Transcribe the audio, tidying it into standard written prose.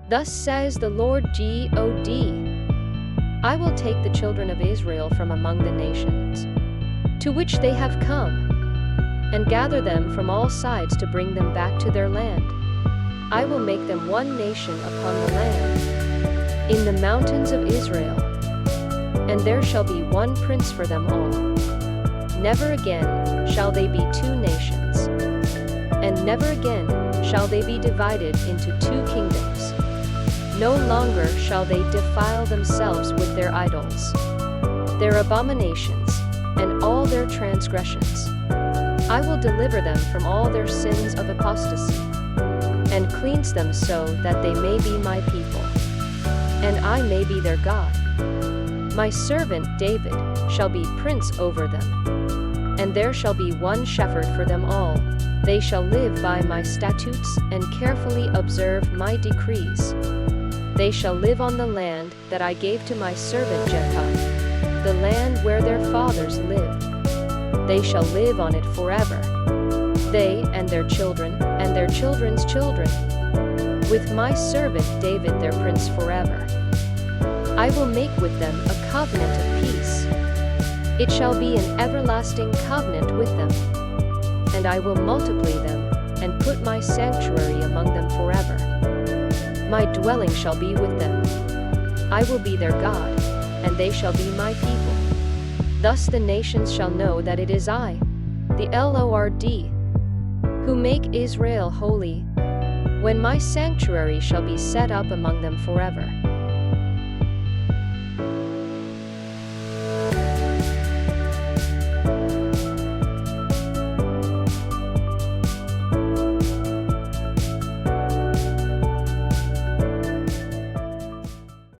Thus says the Lord God, I will take the children of Israel from among the nations to which they have come, and gather them from all sides to bring them back to their land. I will make them one nation upon the land, in the mountains of Israel, and there shall be one prince for them all. Never again shall they be two nations, and never again shall they be divided into two kingdoms. No longer shall they defile themselves with their idols, their abominations, and all their transgressions. I will deliver them from all their sins of apostasy, and cleanse them so that they may be my people, and I may be their God. My servant David shall be prince over them, and there shall be one shepherd for them all. They shall live by my statutes and carefully observe my decrees. They shall live on the land that I gave to my servant Jacob, the land where their fathers lived. They shall live on it forever, they and their children and their children's children, with my servant David their prince forever. I will make with them a covenant of peace. It shall be an everlasting covenant with them, and I will multiply them and put my sanctuary among them forever. My dwelling shall be with them. I will be their God, and they shall be my people. Thus the nations shall know that it is I, the Lord, who make Israel holy, when my sanctuary shall be set up among them forever.